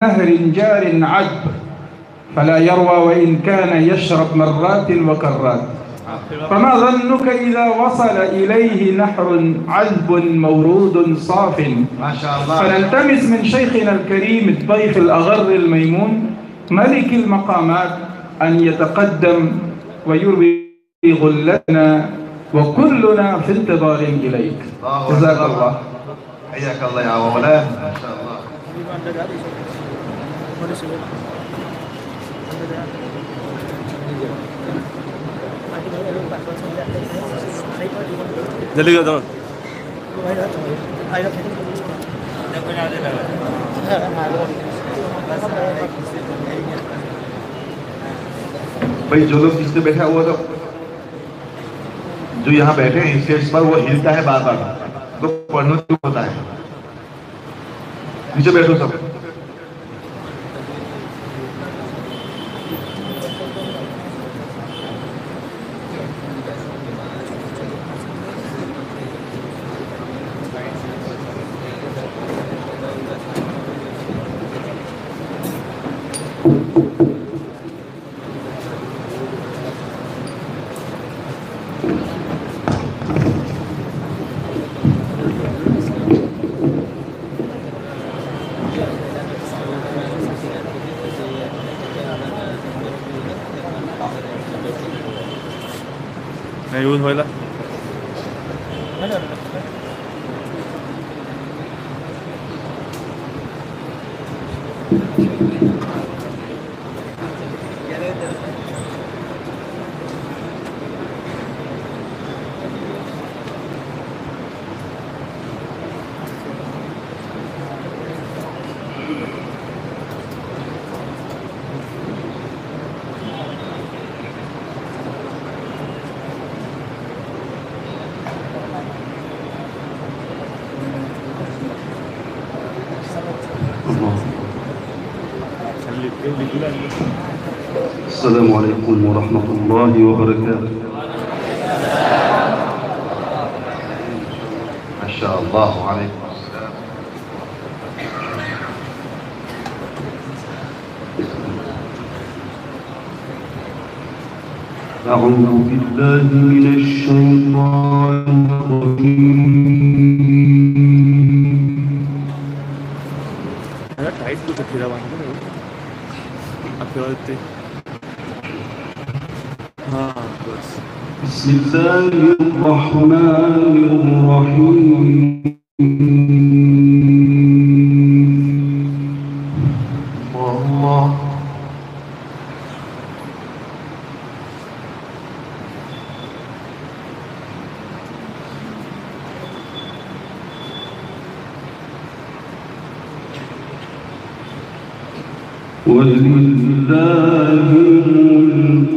نهر جار عذب فلا يروى وإن كان يشرب مرات وكرات. فما ظنك إذا وصل إليه نهر عذب مورود صاف؟ ما شاء الله. فنلتمس من شيخنا الكريم الضيف الأغر الميمون ملك المقامات أن يتقدم ويروي غلتنا وكلنا في انتظار إليك. جزاك الله. حياك الله يا مولانا. ما شاء الله. जल्दी कर दो। भाई जो लोग जिससे बैठा हुआ तो जो यहाँ बैठे हैं स्टेज पर वो हिलता है बार बार तो पढ़ने क्यों होता है। नीचे बैठो सब। नहीं यूज होइला السلام عليكم ورحمة الله وبركاته. ما شاء الله عليكم السلام. أعوذ بالله من الشيطان الرجيم. بسم الله الرحمن الرحيم. الله ولله ملك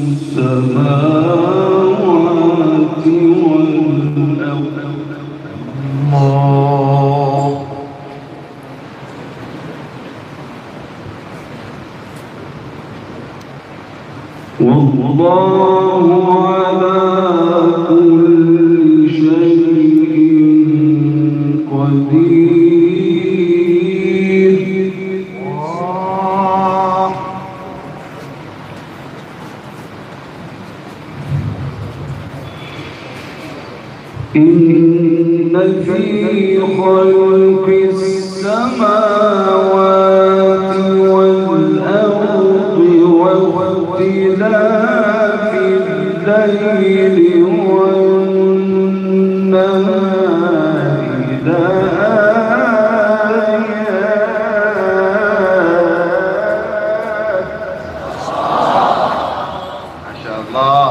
السماوات والأرض. الله والله على كل شيء قدير. إن في خلق السماوات والأرض واختلاف الليل والنهار لآيات. ما شاء الله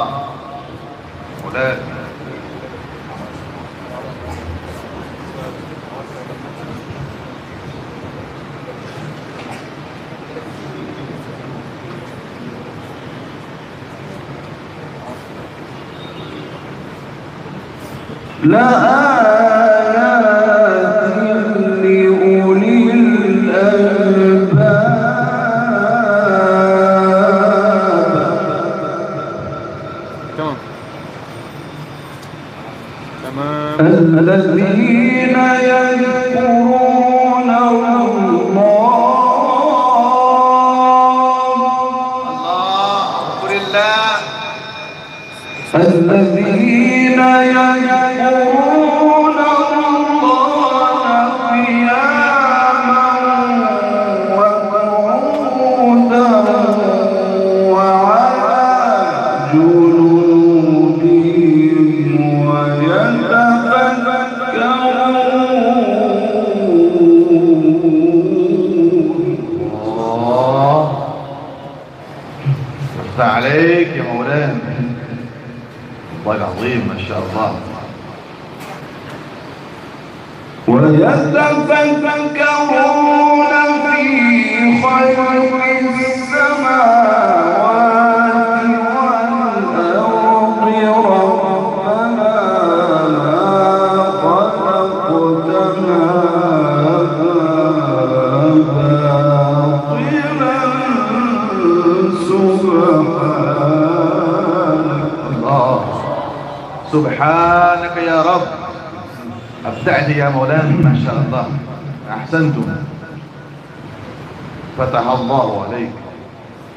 مولانا. لآيات لأولي الألباب. الذين يذكرون الله الذين يذكرون الله قياما وقعودا وعلى جنوبهم ويتفكرون. الله عليك يا مولانا، والله العظيم ما شاء الله. ويتفكرون في خلق السماوات والأرض ربنا ما خلقت هذا باطلا سبحانك يا رب. أبدعت يا مولانا ما شاء الله، أحسنتم، فتح الله عليك،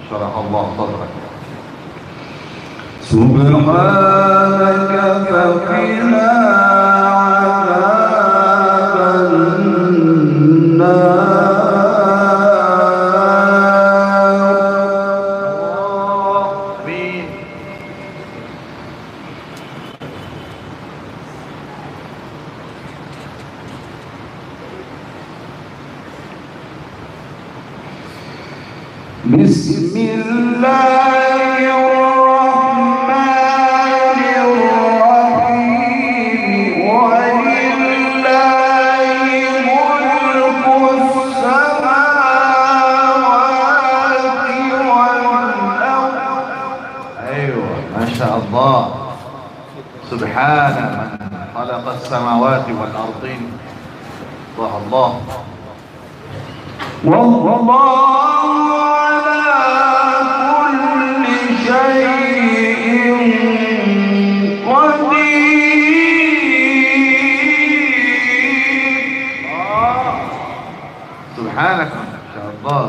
شرح الله صدرك. سبحانك فقنا عذاب النار. آمين. بسم الله الرحمن الرحيم. ولله ملك السماوات والأرض. أيوة ما شاء الله. سبحان من خلق السماوات والأرضين. الله الله. والله على كل شيء قدير. سبحانك ما شاء الله.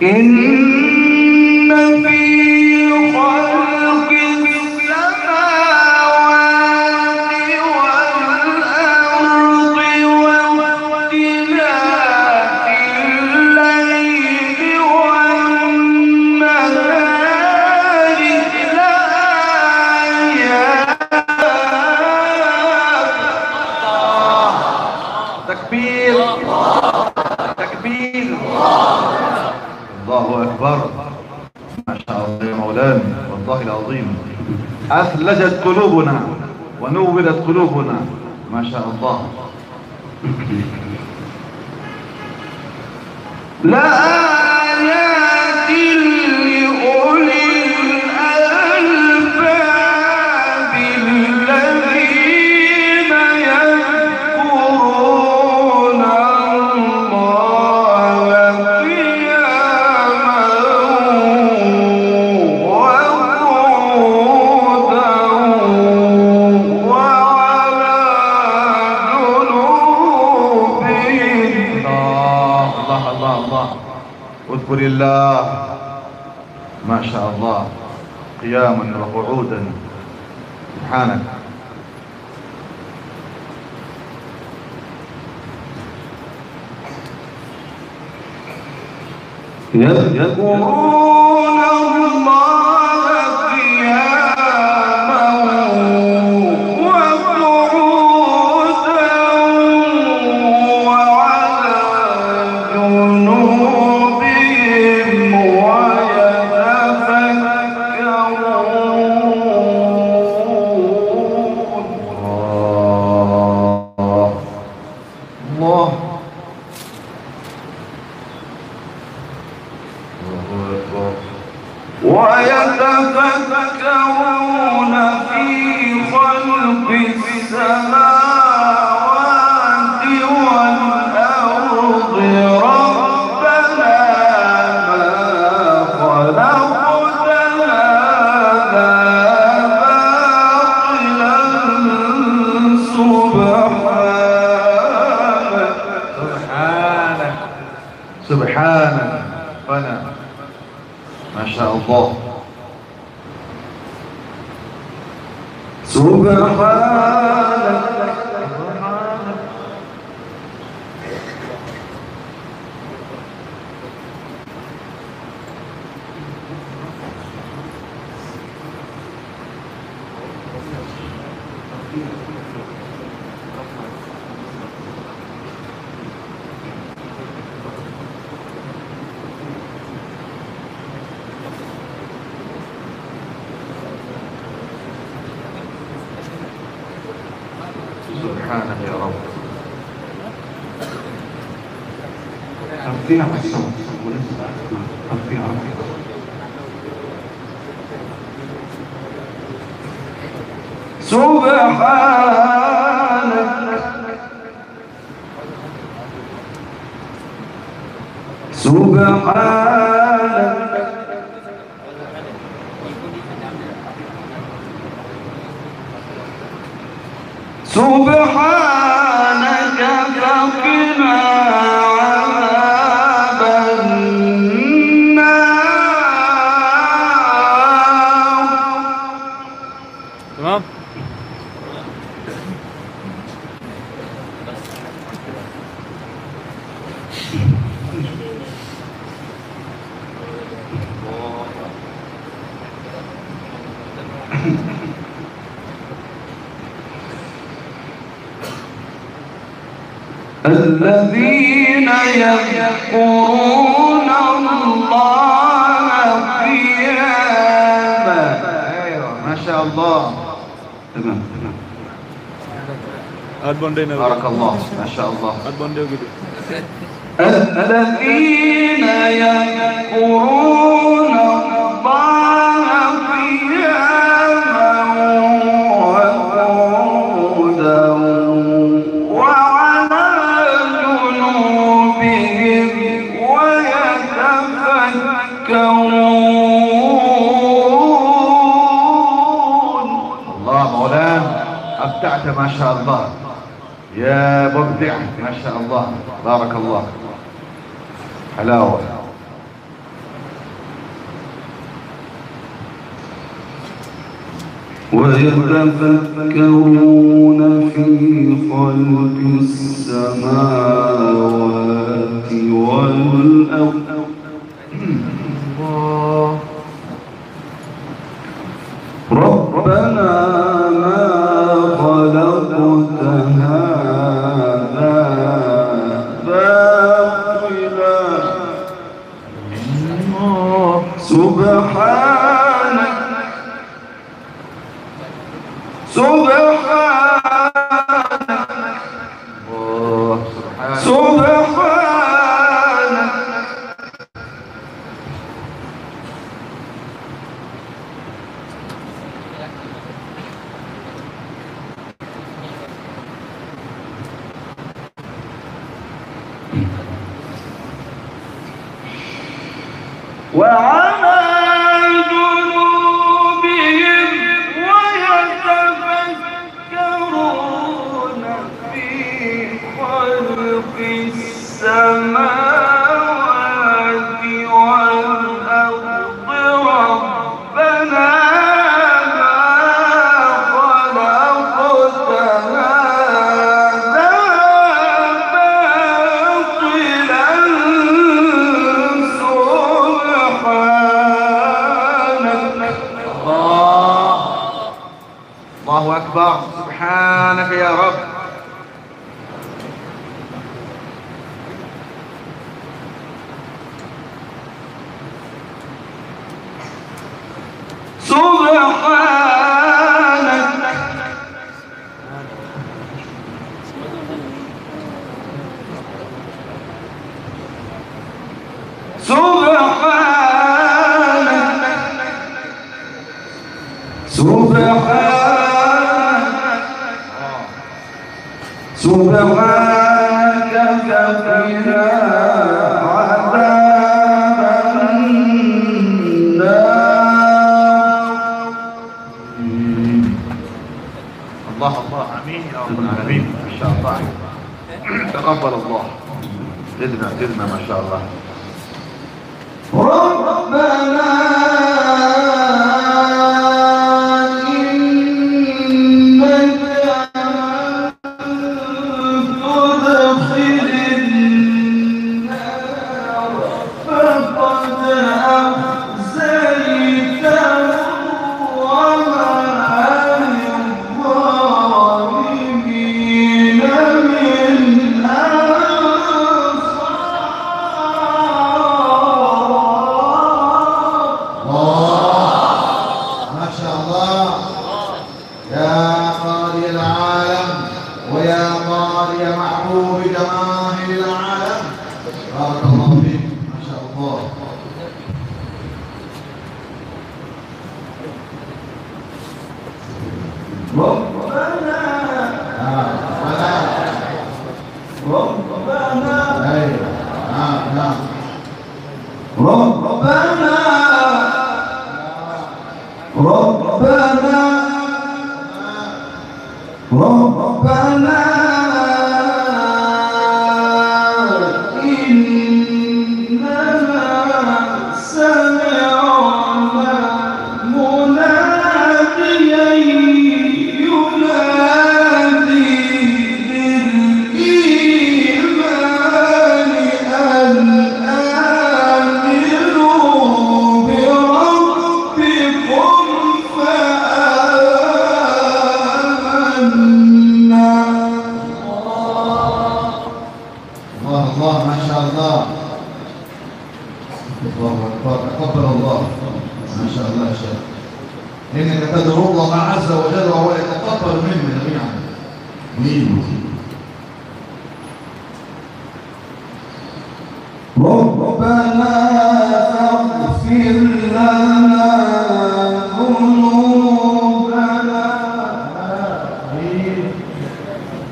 إن في خلق السماوات والأرض واختلاف الليل والنهار لآيات. تكبير تكبير. الله أكبر. ما شاء الله يا مولانا، والله العظيم أثلجت قلوبنا ونورت قلوبنا. ما شاء الله. لآيات لأولي الألباب الذين يذكرون الله قياما وقعودا وعلى جنوبهم. الله الله الله. اذكر الله ما شاء الله قياما وقعودا. سبحانك. يذكرون الله قياما وقعودا وعلى جنوبهم ويتفكرون. الله. الله. سبحانك سبحانك يا رب. أرفيها بس أرفيها سبحانك فقنا عذاب النار. تمام. الذين يذكرون الله قياما. ايوه ما شاء الله. تمام. Adbondena. بارك الله ما شاء الله. Adbondena gitu. الذين يذكرون الله قياما وقعودا وعلى جنوبهم ويتفكرون. الله مولانا أبدعت ما شاء الله يا مبدع ما شاء الله. بارك الله. حلاوة. ويتفكرون في خلق السماوات والأرض. ربنا ما خلقت هذا باطلا سبحانك وعلى جنوبهم ويتفكرون في خلق السماوات والأرض ربنا ما خلقت هذا باطلا الله أكبر. سبحانك يا رب. سبحانك فقنا عذاب النار. الله الله امين يا رب العالمين. ما شاء الله. تقبل الله. زدنا ما شاء الله. ربنا محبوب جماهير العالم. بارك الله فيك ما شاء الله. ربنا إننا سمعنا مناديا ينادي للإيمان أن آمنوا بربكم فآمنا. الله ما شاء الله. الله أكبر. تقبل الله ما شاء الله يا شيخ. إنك تدعو الله عز وجل وهو يتقبل منا جميعا. ربنا فاغفر لنا ذنوبنا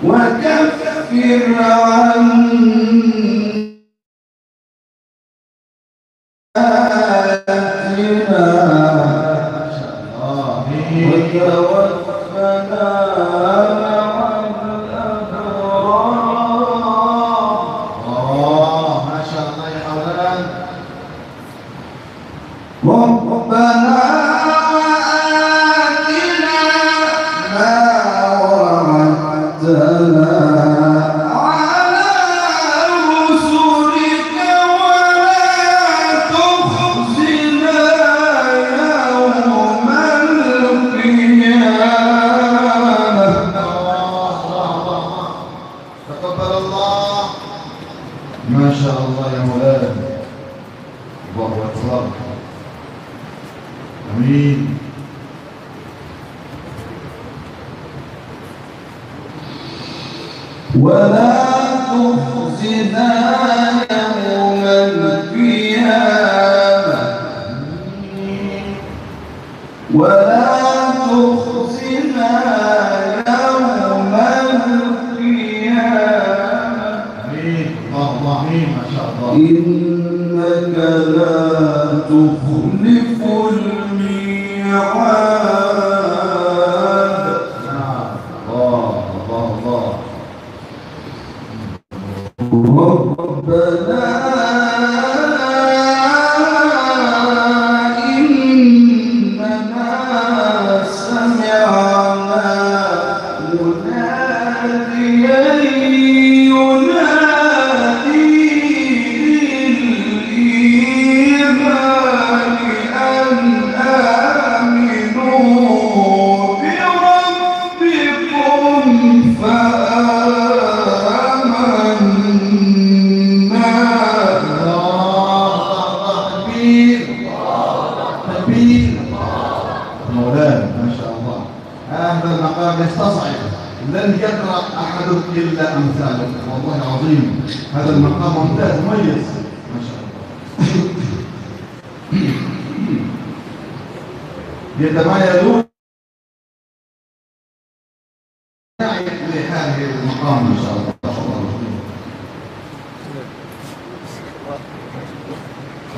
وكفر عنا وتوفنا مع الأبرار. ما شاء الله يا حولان. ربنا وآتنا ما وعدتنا على رسلك ولا تخزنا يوم القيامة. تقبل الله. ما شاء الله يا مولانا. الله أكبر. آمين. ولا تخزنا يوم القيامة ولا تخزنا يوم القيامة آمين. الله آمين ما شاء الله. إنك لا تخلف الميعاد. الله الله. ربنا إننا سمعنا مناديا ينادي للإيمان أن آمنوا بربكم فآمنا. تكبير. مولانا ما شاء الله. هذا المقام يستصعب. لن يقرأ أحد إلا أمثاله والله العظيم. هذا المقام ممتاز مميز ما شاء الله. يتمايلون لهذه المقام ما شاء الله.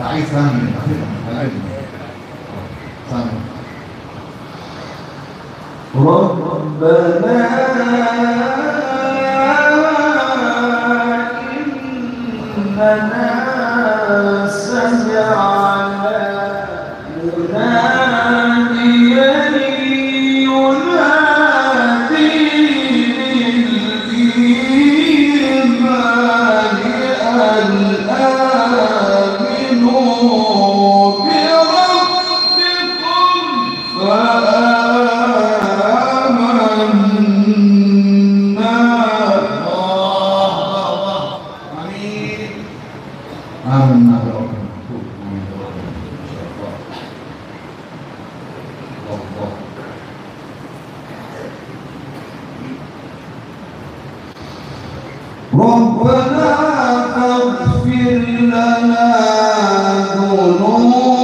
عايز ثاني ربنا إننا سمعنا مناديا ينادي للإيمان أن آمنوا بربكم فآمنا. آمنا بربنا. ربنا فاغفر لنا ذنوبنا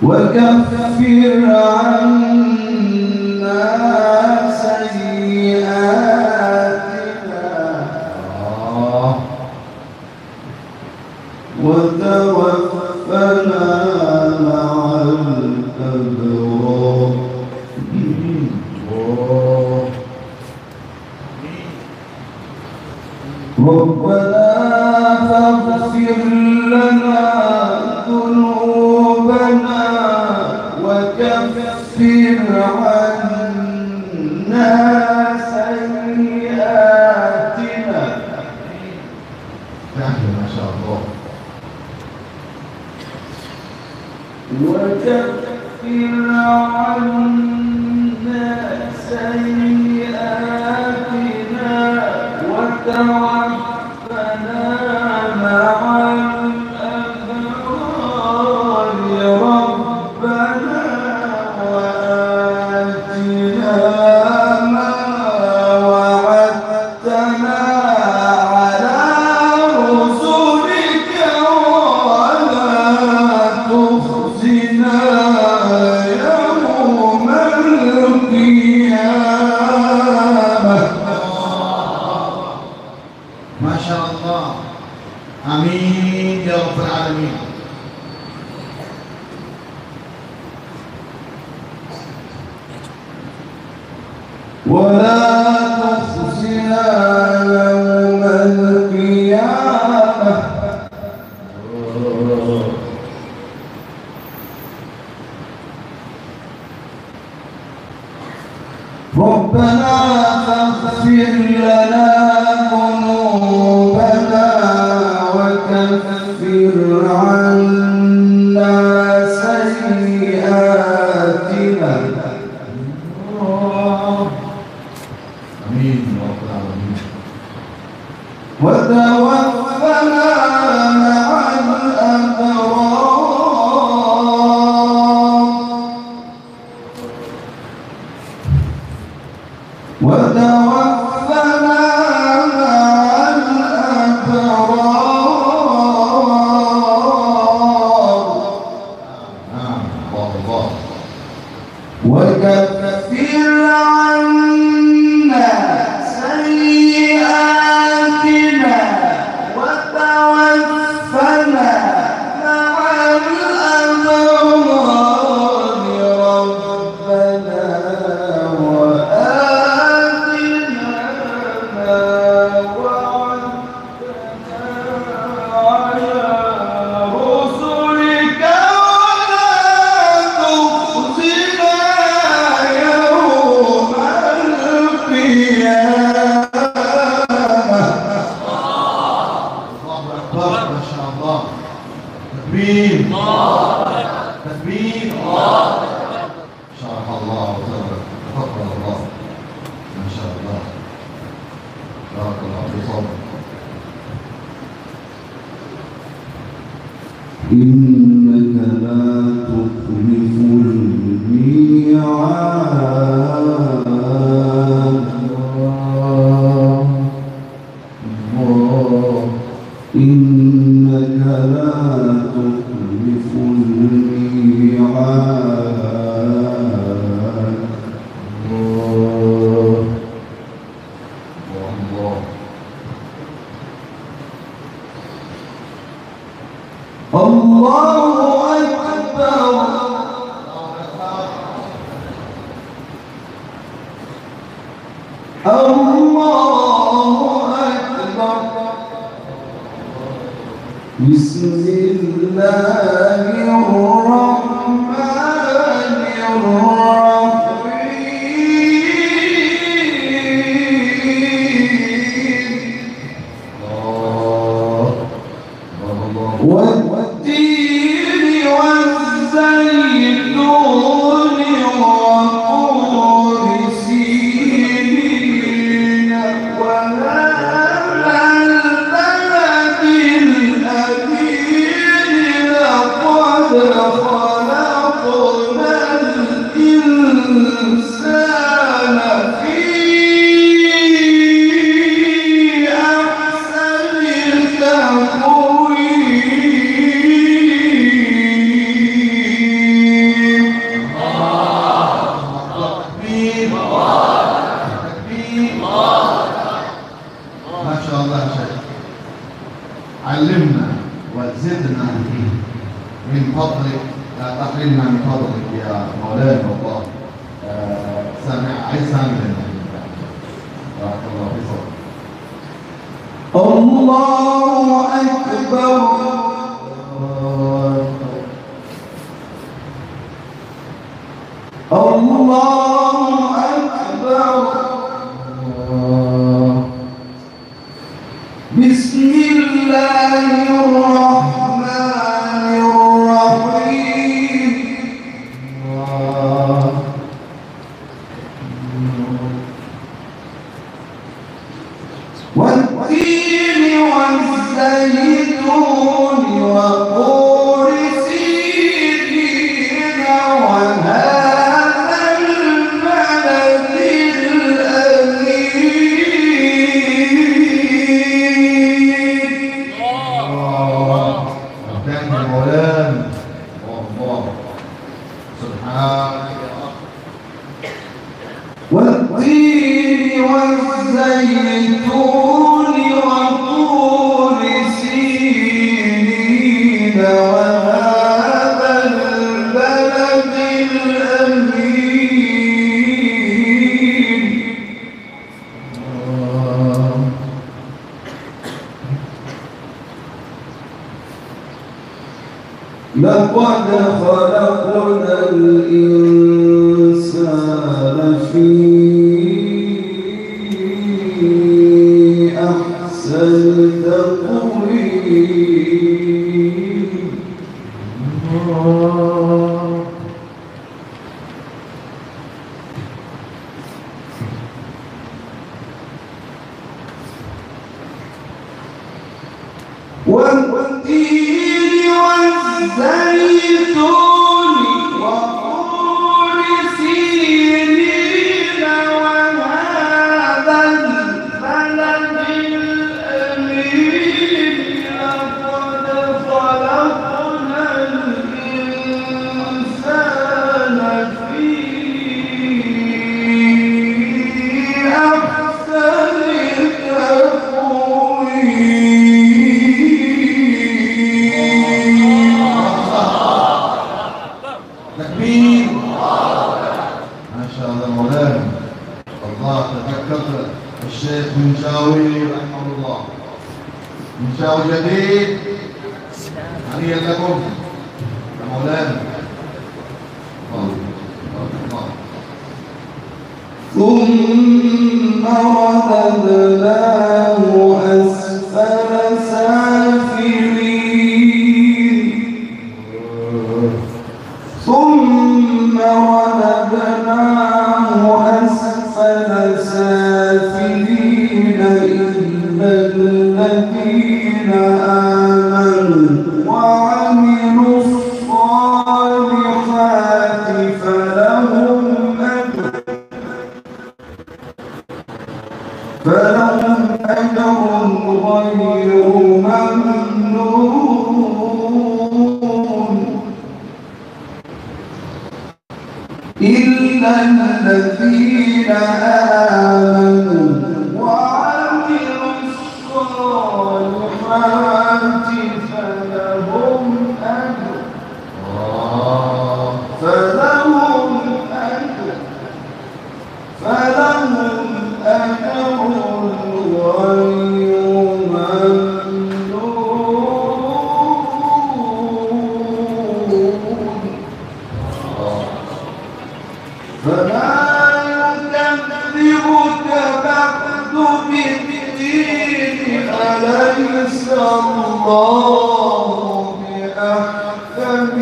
وكفر عنا سيئاتنا وتوفنا مع الأبرار. ربنا فاغفر لنا ذنوبنا وكفر عنا سيئاتنا. ما شاء الله. وكفر عنا سيئاتنا وتوفنا مع الأبرار. ربنا وآتنا ما وعدتنا على رسلك ولا تخزنا يوم القيامة. ما شاء الله. آمين يا رب العالمين. ولا تخزنا يوم القيامة. ربنا فاغفر لنا ذنوبنا وكفر عنا سيئاتنا. آمين يا رب العالمين. وتوفنا مع الأبرار. وتوفنا مع الأبرار. الله. وكفر عنا سيئاتنا وتوفنا مع الأبرار. ربنا وآتنا ما وعدتنا على رسلك ولا تخزنا يوم القيامة. الله أكبر. ما شاء الله. تكبير. تكبير. شرح الله وتبارك تفضل الله. ما شاء الله. بارك الله في صوتك. إنك لا تخلف الميعاد. إنك لا تخلف الميعاد. الله أكبر. الله أكبر. بسم الله الرحمن الرحيم. والتين والزيتون وطور سينين وهذا البلد الأمين. من فضلك تحرمنا من فضلك يا مولانا والله. عايز سامي بارك الله في صوتك. الله أكبر. الله أكبر. بسم الله الرحمن الرحيم. والتين والزيتون وطور سينين وهذا البلد الأمين. أحكام مولانا الله سبحانك يا رب. والتين والزيتون وطور سينين وهذا البلد الأمين. لقد خلقنا الإنسان في أحسن تقويم. والتين والزيتون وطور سينين وهذا البلد الأمين. لقد خلقنا الإنسان في أحسن تكبير. ما شاء الله مولانا. الله تذكرت الشيخ منشاوي رحمه الله. منشاوي جديد هنيئا لكم يا مولانا. ثم رددناه أسفل سافلين. ثم رددناه أسفل سافلين إلا الذين آمنوا وعملوا الصالحات فلهم أجر غير ممنون إلا الذين آمنوا وعملوا الصالحات فلهم أجر غير ممنون. فلا يكذبك بعد بالدين أليس الله بأحكم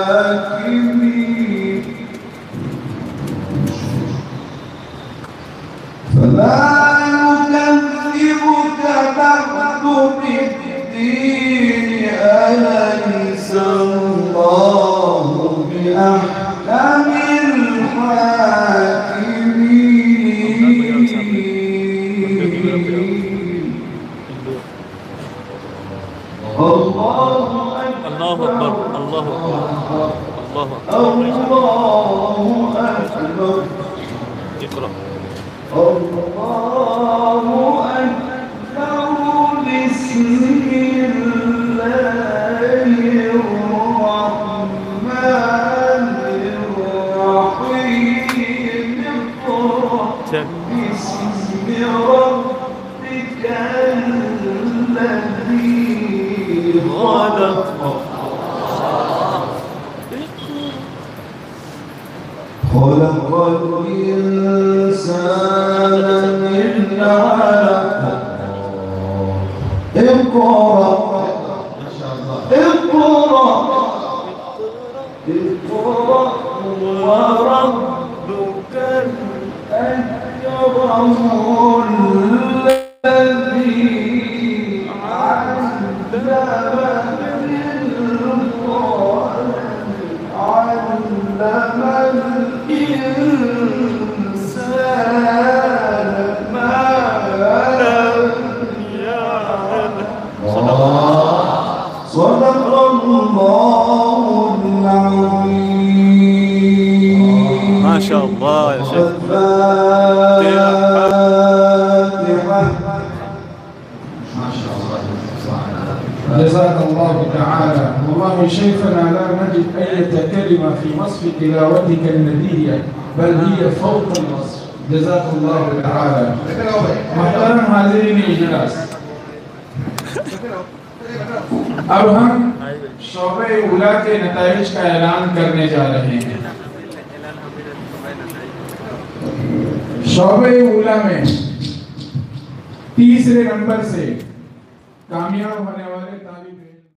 الحاكمين. فلا يكذبك بعد بالدين أليس الله بأحكم الحاكمين. الله أكبر. الله أكبر. الله أكبر. اقرأ. الله أكبر. بسم الله خلق الإنسان من علق اقرأ اقرأ اقرأ وربك الأكرم الذي علم بالقلم علم الإنسان ما لم يعلم. صدق الله العظيم. ما شاء الله يا شيخ. جزاك الله تعالى. والله شيخنا لا نجد أي كلمة في وصف تلاوتك الندية، بل هي فوق الوصف. جزاك الله تعالى. محترم हाज़िरीन इजलास, अब हम शोबे उला के नताइज का ऐलान करने जा रहे हैं। शोबे उला में तीसरे नंबर से कामयाब होने वाले तालिब